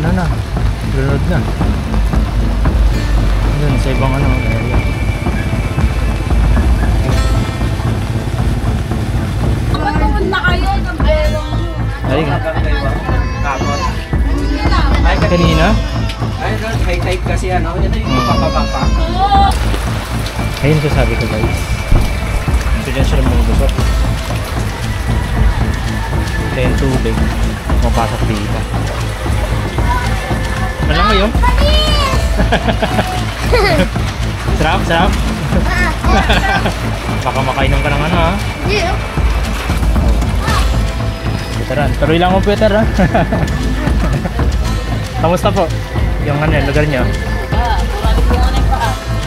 ano na, lunod na. Yun, sa ibang ano, area. Pumunta kayo, Ay, kanina? Ay, high tide kasi ano, yan ay papabaka. Ayun ko sabi ko guys. Ito dyan sila mga busok. Ito yung tubig. Mapasok dito. Malang mo yun? Sarap, sarap. Baka makainom ka ng ano ha? Pwetaran. Tuloy lang mo pweter ha? Kamusta po? Yung ano yung lugar nyo?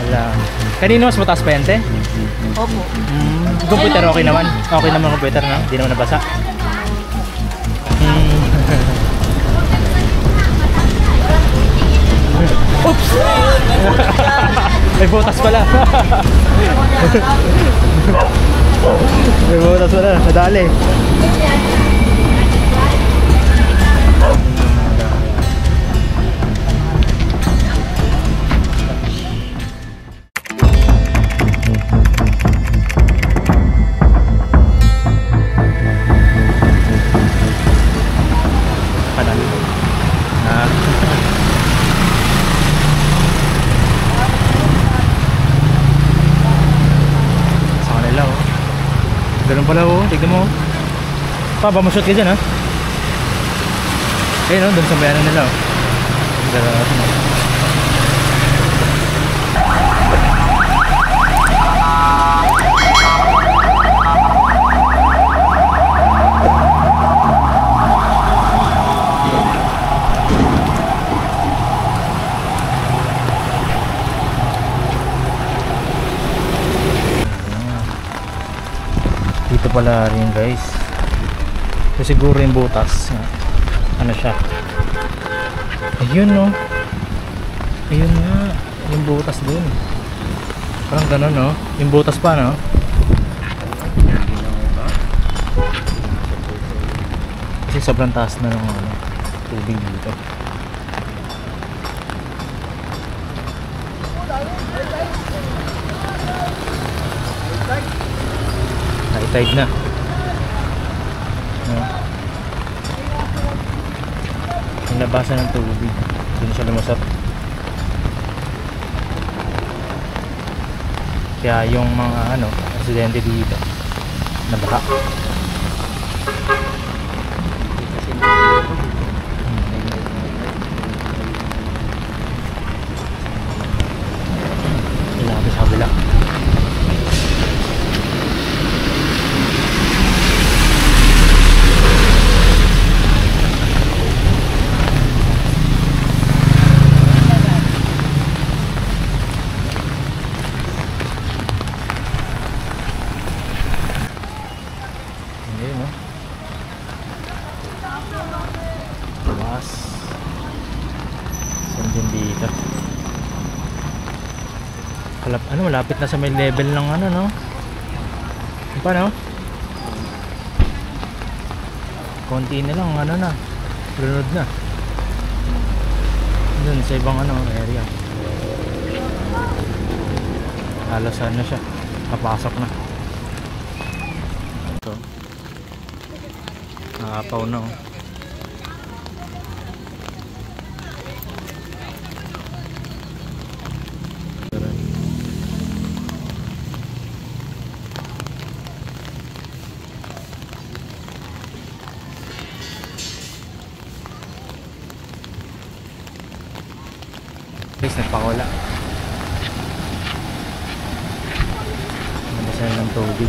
Wala. Kanino mas mataas pa yan, te? Opo. Computer okay naman? Okay naman ang computer na? Hindi naman nabasa? Oops! May butas pala. May butas pala. Nadali. Ganun pala oh, tignan mo. Pa, ba ma-shoot ka dyan ha? Ayun oh, dun sa bayanan nila oh. Dito pala rin guys. So siguro yung butas ano siya, ayun no, ayun nga yung butas dun, parang gano'n no, yung butas pa no. Kasi sobrang taas na ng ano, tubig dito. Tide na. Yung labasan ng tubig. Doon siya lumusot. Kaya yung mga ano, residente dito nabaha. Ilabi sa kabila. Dito. Ano, malapit na sa may level ng ano no? Paano? Konti na lang ano na. Lunod na. Doon sa ibang ano area. Halos ano siya. Kapasok na. Ito. Nakapaw na oh. Guys, nagpakawala. Nabasa ng tubig.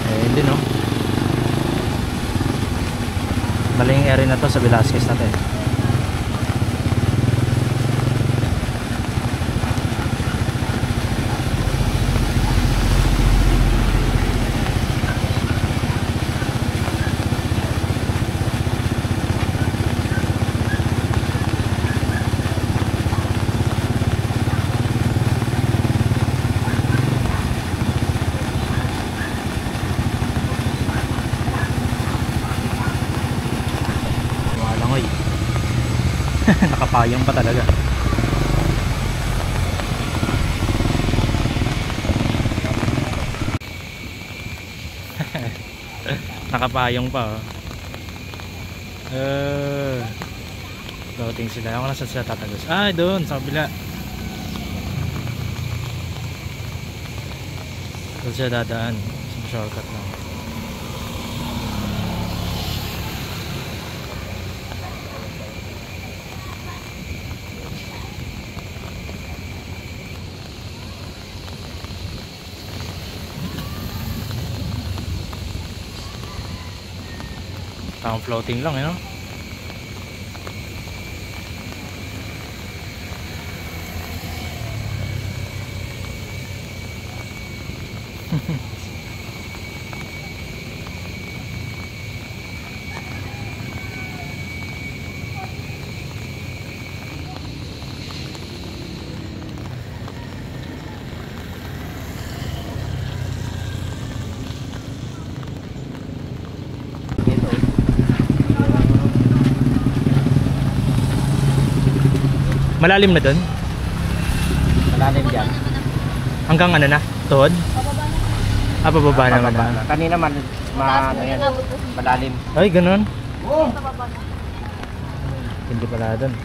Ayun din oh. Maling area na to sa Velasquez natin. Nakapayong pa talaga. Nakapayong pa, oh. Floating sila. Ako nasa sila tatagos. Ah, doon sa kabila. Doon sila dadaan. Shortcut lang. Tamang floating lang, eh, no? Malalim na doon? Malalim dyan. Hanggang ano na? Tuhod? Ah, pababa naman na. Kanina malalim. Ay, ganun. Hindi pala doon.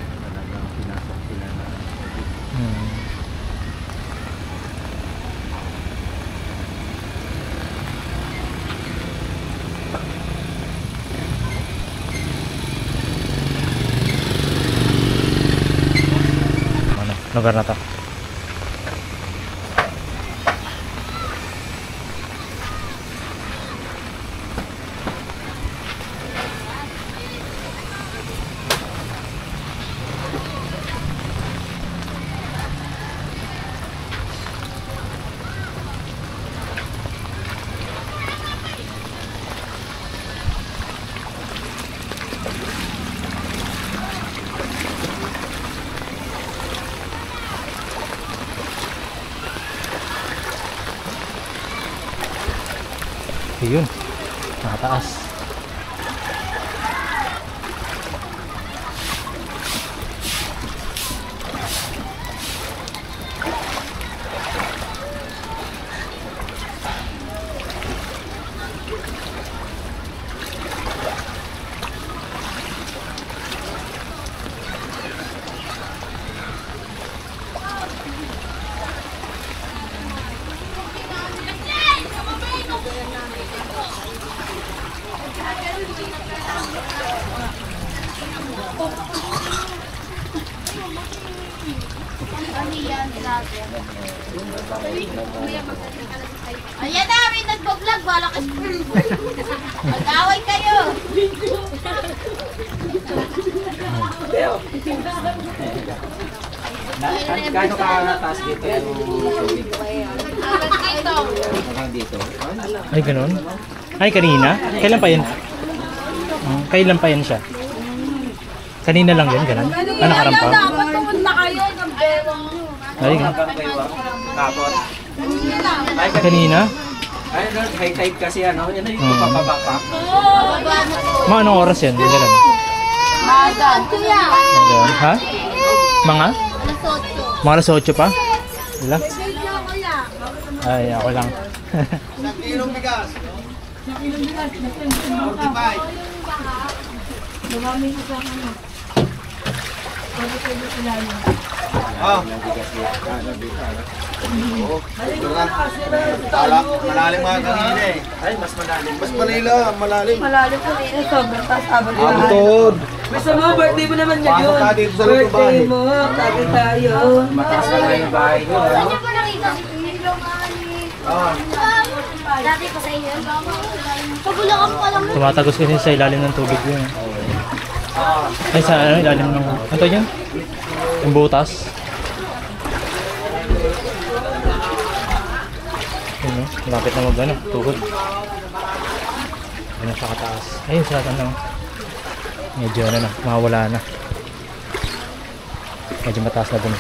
Lugar na to. Ayun, nakataas. Ayan na, may nagbablog. Wala ka mag-away kayo. Gano'n ka-taas dito yung tubig? Hanggang dito. Hanggang dito. Ay, ganun. Ay, kanina? Kailan pa yan? Kailan pa yan siya? Kanina lang yan, ganun? Ah, nakarampa? Dapat pumunta kayo ng bewang nyo. Ay, ganun. Hanggang kayo ba? Kapon? Ay, Kanina? Ay, high tide kasi ano, yan na yung papababa pa. Mga anong oras yan? Hindi lang. Magan. Kuya. Ayun. Ha? Mga? Alas 8. Mga alas 8 pa? Wala? Kuya. Ay, ako lang. Kilong bigas. Ah. Malalim mga kanina eh. Ay, mas malalim. Mas malalim. Malalim po nila, sobrang taas habang Abutod. Gusto mo, birthday mo naman ngayon. Pasok ka dito sa loob ng bahay. Birthday mo, tabi tayo. Mataas ka na yung bahay nyo. Ano? Saan ko nakita si Dati ko sa inyo. Pagulakan pa lang. Tumatagos kasi sa ilalim ng tubig yun. Ay, sa ano, ilalim ng... Ano yun? Yung butas. Yun, no? Lapit na mag-ano, tuhod. Ano siya kataas. Ayun, sa ano. Medyo ano na, mawala na. Medyo mataas na dun.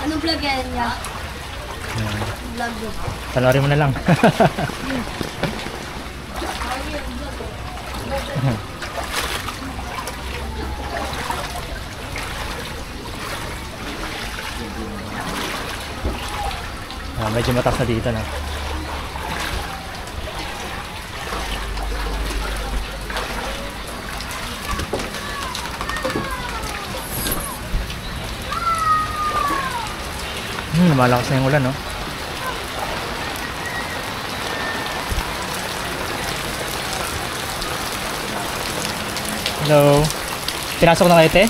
Anong vlog yan niya? Vlog doon. Panoorin mo na lang. Medyo mataas na dito na. Lumalakas na yung ulan, no? Hello. Pinasok na kayo, te?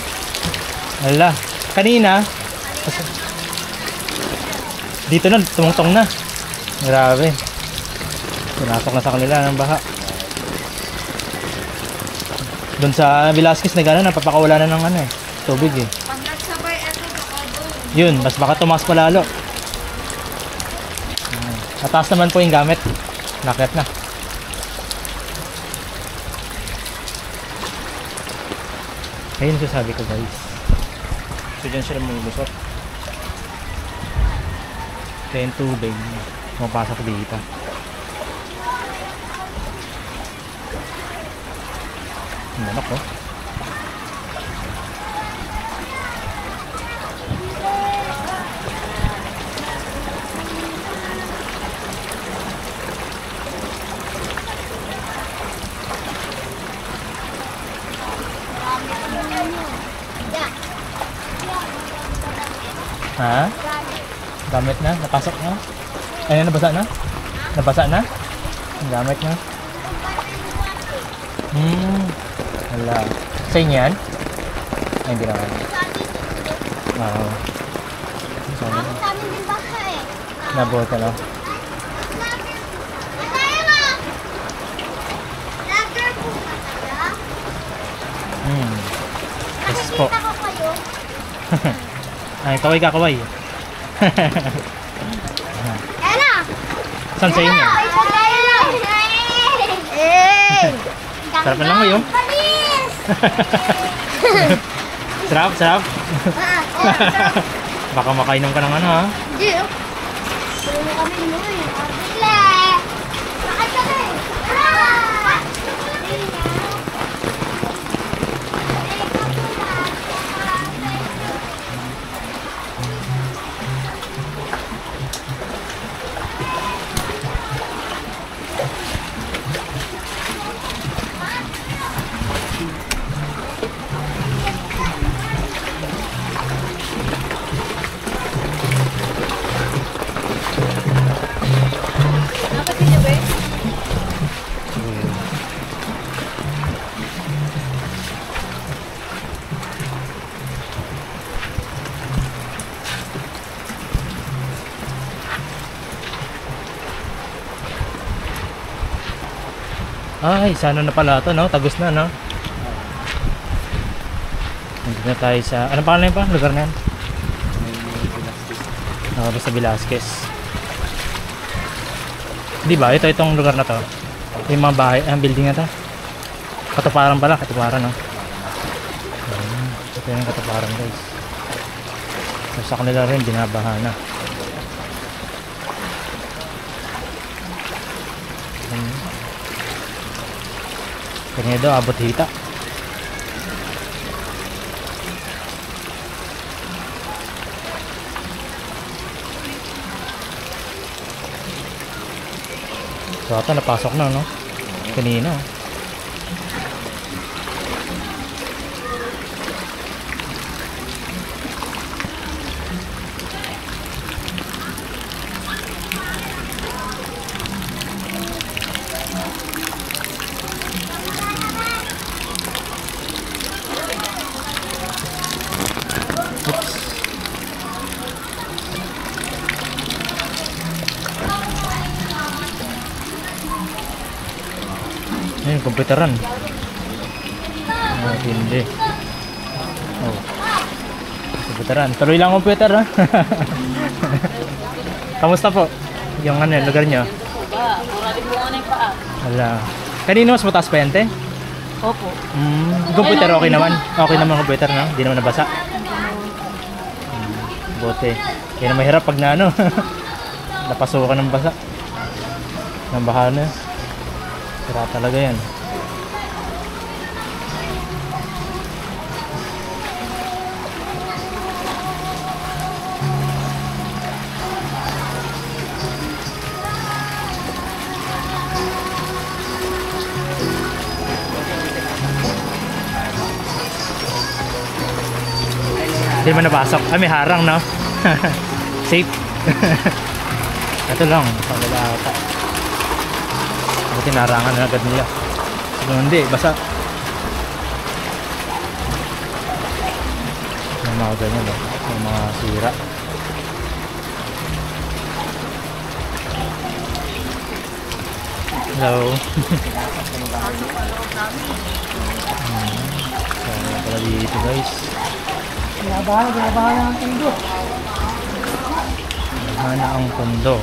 Wala. Kanina. Dito na, tumungtong na. Grabe. Pinasok na sa kanila ng baha. Doon sa Velasquez na gano'n, napapakawala na ng ano eh. Tubig eh. Pag nagsabay, eto baka doon. Yun, mas baka tumaas pa lalo. Mataas naman po yung gamit. Nakyat na. Ayun sasabi ko guys. So dyan sila mumulusot. Kaya yung tubig mapasok dito. Manok oh. Ha? Gamit na? Napasok na? Ay, nabasa na? Nabasa na? Ang gamit na? Wala. Sa inyo yan? Ay, hindi naman. Oo. Ako sa amin din baka eh. Nabota lang. Tayo nga! Lager po ba tayo? Yes po. Nakikita ko kayo. Ay, kaway ka, kaway. Ayan na! Saan sa inyo? Sarap na lang ngayon. Panis! Sarap, sarap. Baka makainom ka ng ano ha? Hindi oh. Pero mo kami mo eh. Bile! Bakit kami? Ay, sana na pala ito, no? Tagos na, no? Nandito na tayo sa... Anong pangalan yun pa? Lugar na yan? Basta Velasquez. Di ba? Itong lugar na to. Yung mga bahay, ang building na to. Katuparan pala, katuparan, no? Ito yung katuparan, guys. So, sa kanila rin, binabaha na. Kanya daw, abot hita. So, ito napasok na, no? Kanina. Ayun, komputeran. Hindi. Oh. Komputeran. Tuloy lang computer, ha? Kamusta po? Yung ano, lugar nyo? Murali mo nga na yung paa. Wala. Kanino mas mataas pa yan, te? Opo. Computer okay naman. Okay naman ang computer, no? Hindi naman nabasa. Buti. Yan ang mahirap pag na ano. Napasukan ng basa. Ng baha na. Sira talaga yan. Hindi man napasok. Ah, may harang, no? Safe. Ito lang. Pagala ata. Buti narangan na agad nila. Kung hindi, basa. May mga ganyan, no? May mga sira. Hello. Kaya pala dito, guys. Binabahan ang tundo. Hana ang pundo.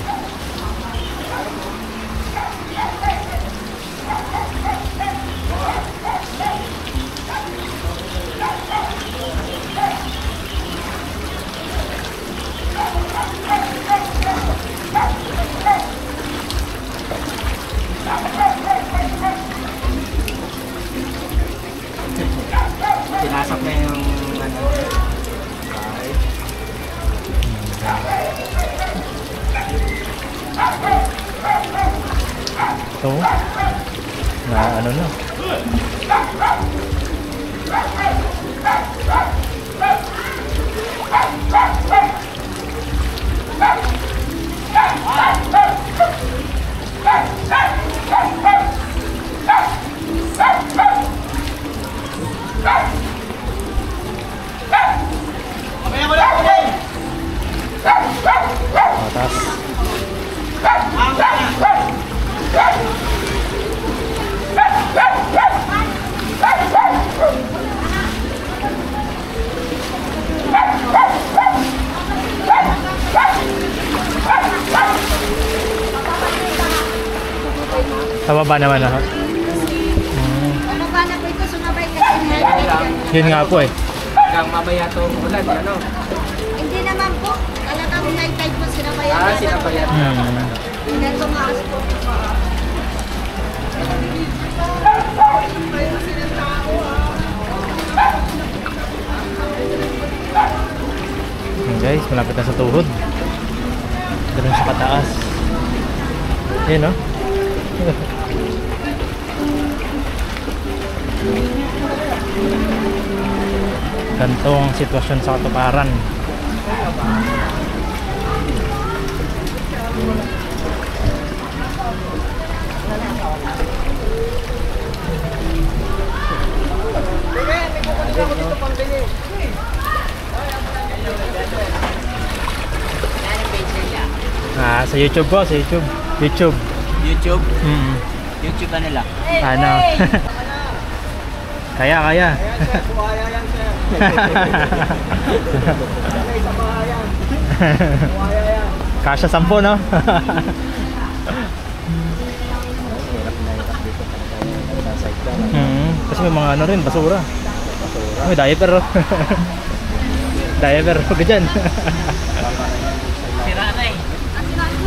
Pinasok na yung ano. Ito. Na ano na. Atas. Sa baba naman ako. Ano ba na po ito? Sumabay kasi Yun nga po eh. Hanggang mamaya itong ulan, ano? Hindi naman po. Talagang night tide po sinabayan. Ah, sinabayan. Hindi tumaas po. Yun guys, malapit na sa tuhod. Ganun sa kataas. Yun no? Ganito ang sitwasyon sa katuparan. Ah, sa YouTube po, sa YouTube. YouTube. YouTube? Mm. YouTube ano lang? Ano? Kaya. Kaya buhaya yan, sir. Sanay sa bahayan. Buhaya yan. Kasya 10, no? Kasi may mga ano rin, basura. May diaper, oh. Diaper, huwag ka dyan. Sira na eh.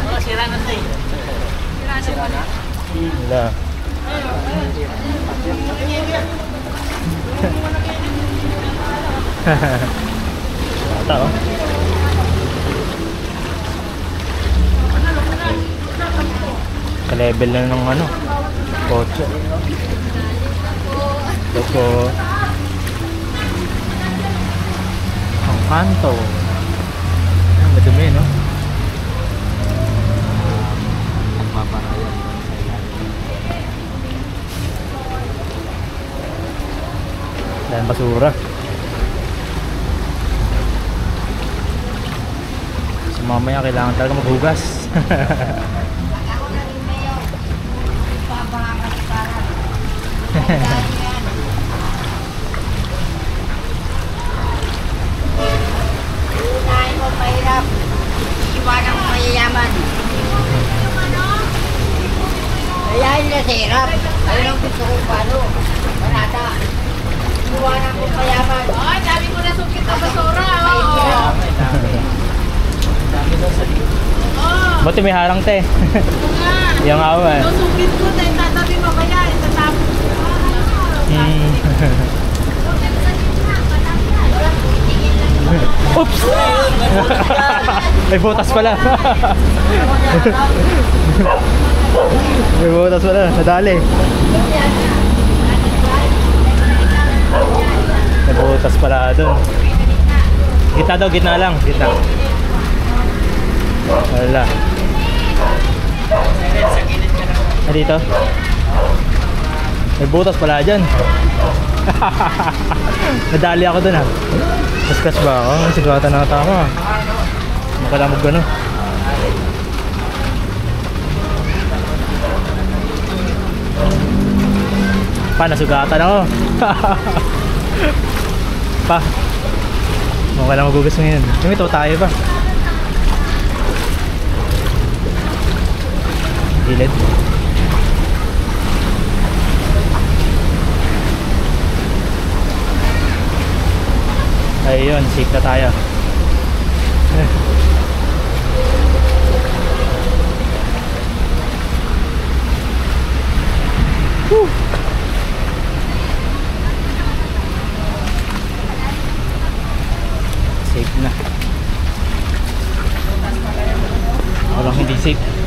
Oo, sira na ito eh. Sira na. Wala. Bata, oh. Ka-level na ng ano, kotse. Ito po. Ang kanto. Ang madumi, no? Nagpaparayan. Dahil basura. So mamaya kailangan talaga maghugas. Ako na rin mayo. Pabangan ka para. Unahin mo mahirap. Iwanan mo mayayaman. Kaya yun na sa hirap. Ayun ang gusto kong paano. Panata. Iwanan ko mayaman. Ay, dami ko na sukit na basura. Buti may harang te. Nga. Yung awa eh. Susugit ko na yung tatabi mamaya. Itatapos ko. Oops! May butas pala. May butas pala. Nadali. May butas pala dun. Gitna daw, gitna lang. Gitna. Wala. Ah, dito? May butas pala dyan. Nadali ako dun ha. Discuss ba ako? Sigurata na tama. Makalamog gano'n. Pa, nasugatan ako. Pa. Mukha lang magugas ngayon. Ito tayo pa. Gilid. Ayun, safe na tayo. Woo! Safe na. Walang hindi safe.